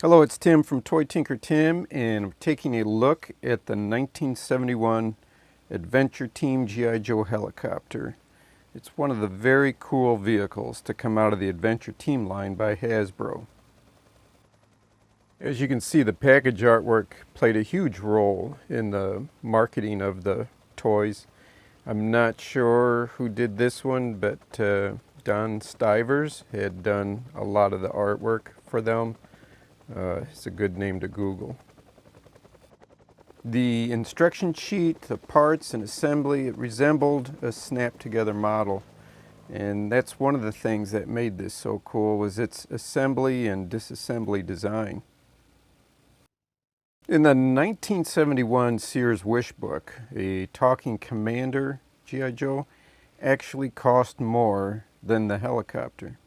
Hello, it's Tim from Toy Tinker Tim, and I'm taking a look at the 1971 Adventure Team G.I. Joe helicopter. It's one of the very cool vehicles to come out of the Adventure Team line by Hasbro. As you can see, the package artwork played a huge role in the marketing of the toys. I'm not sure who did this one, but Don Stivers had done a lot of the artwork for them. It's a good name to Google. The instruction sheet, the parts and assembly, it resembled a snap-together model. And that's one of the things that made this so cool, was its assembly and disassembly design. In the 1971 Sears Wish book, a talking commander G.I. Joe actually cost more than the helicopter.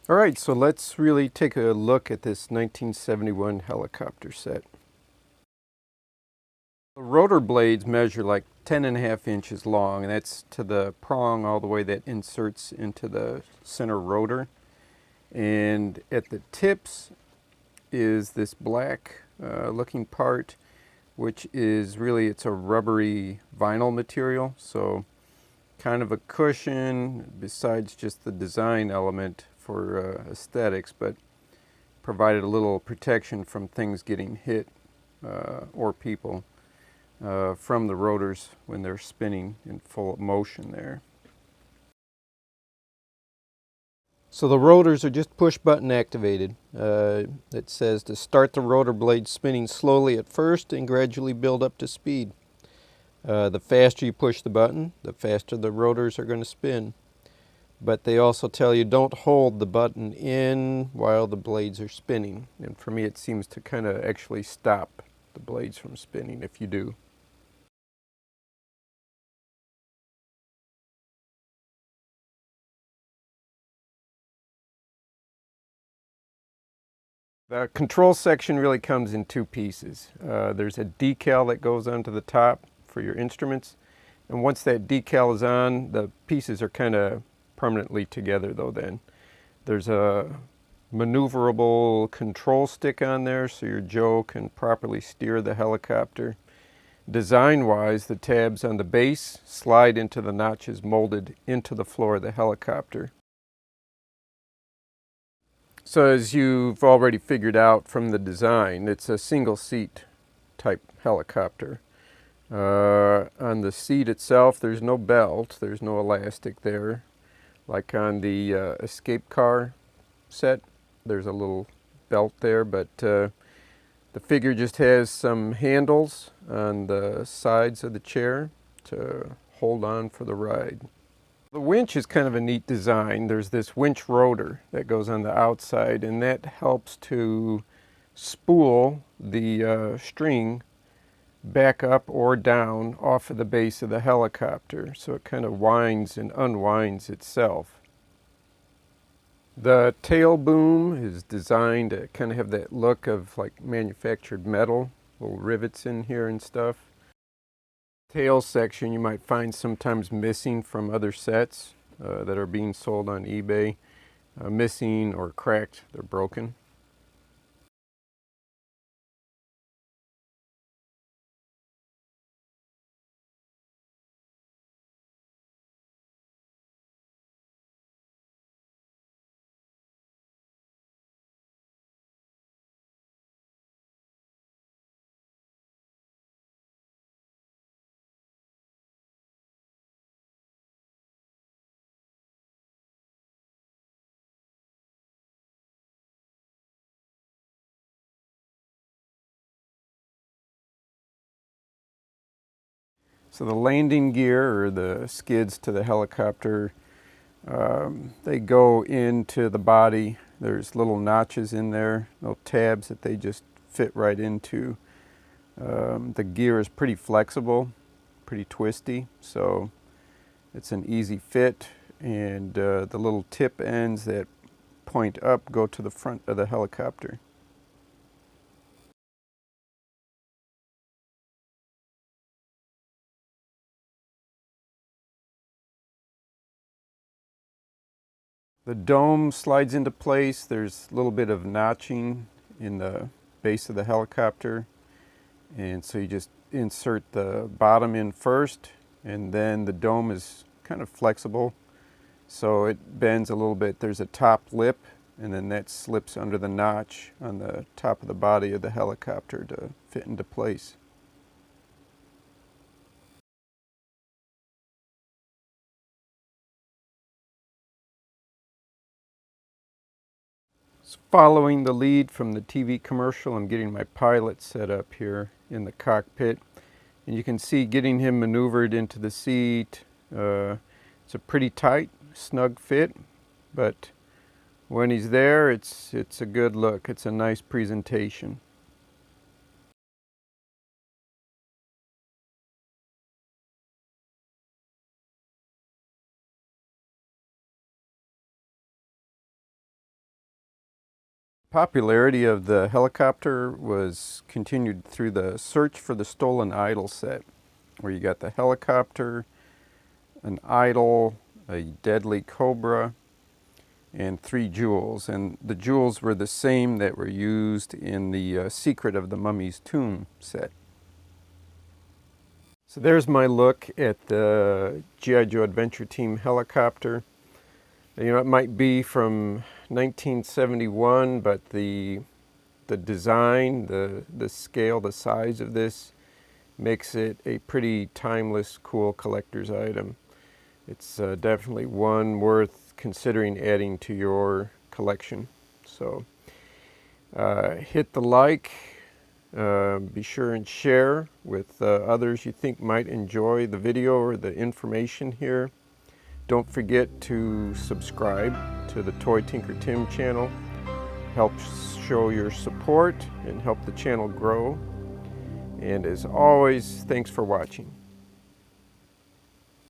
All right, so let's really take a look at this 1971 helicopter set. The rotor blades measure like 10.5 inches long, and that's to the prong all the way that inserts into the center rotor. And at the tips is this black looking part, which is really, it's a rubbery vinyl material, so kind of a cushion besides just the design element for aesthetics, but provided a little protection from things getting hit or people from the rotors when they're spinning in full motion there. So the rotors are just push button activated. It says to start the rotor blades spinning slowly at first and gradually build up to speed. The faster you push the button, the faster the rotors are going to spin. But they also tell you don't hold the button in while the blades are spinning. And for me, it seems to kind of actually stop the blades from spinning if you do. The control section really comes in two pieces. There's a decal that goes onto the top for your instruments. And once that decal is on, the pieces are kind of permanently together though then. There's a maneuverable control stick on there so your Joe can properly steer the helicopter. Design-wise, the tabs on the base slide into the notches molded into the floor of the helicopter. So as you've already figured out from the design, it's a single seat type helicopter. On the seat itself, there's no belt, there's no elastic there. Like on the escape car set, there's a little belt there, but the figure just has some handles on the sides of the chair to hold on for the ride. The winch is kind of a neat design. There's this winch rotor that goes on the outside, and that helps to spool the string back up or down off of the base of the helicopter, so it kind of winds and unwinds itself. The tail boom is designed to kind of have that look of like manufactured metal, little rivets in here and stuff. Tail section you might find sometimes missing from other sets that are being sold on eBay. Missing or cracked, they're broken. So the landing gear, or the skids to the helicopter, they go into the body. There's little notches in there, little tabs that they just fit right into. The gear is pretty flexible, pretty twisty, so it's an easy fit. And the little tip ends that point up go to the front of the helicopter. The dome slides into place. There's a little bit of notching in the base of the helicopter, and so you just insert the bottom in first, and then the dome is kind of flexible, so it bends a little bit. There's a top lip, and then that slips under the notch on the top of the body of the helicopter to fit into place. Following the lead from the TV commercial, I'm getting my pilot set up here in the cockpit, and you can see getting him maneuvered into the seat. It's a pretty tight, snug fit, but when he's there, it's a good look. It's a nice presentation. Popularity of the helicopter was continued through the Search for the Stolen Idol set, where you got the helicopter, an idol, a deadly cobra, and 3 jewels. And the jewels were the same that were used in the Secret of the Mummy's Tomb set. So there's my look at the G.I. Joe Adventure Team helicopter. You know, it might be from 1971, but the design, the scale, the size of this makes it a pretty timeless, cool collector's item. It's definitely one worth considering adding to your collection. So hit the like, be sure and share with others you think might enjoy the video or the information here. Don't forget to subscribe to the Toy Tinker Tim channel. Helps show your support and help the channel grow. And as always, thanks for watching.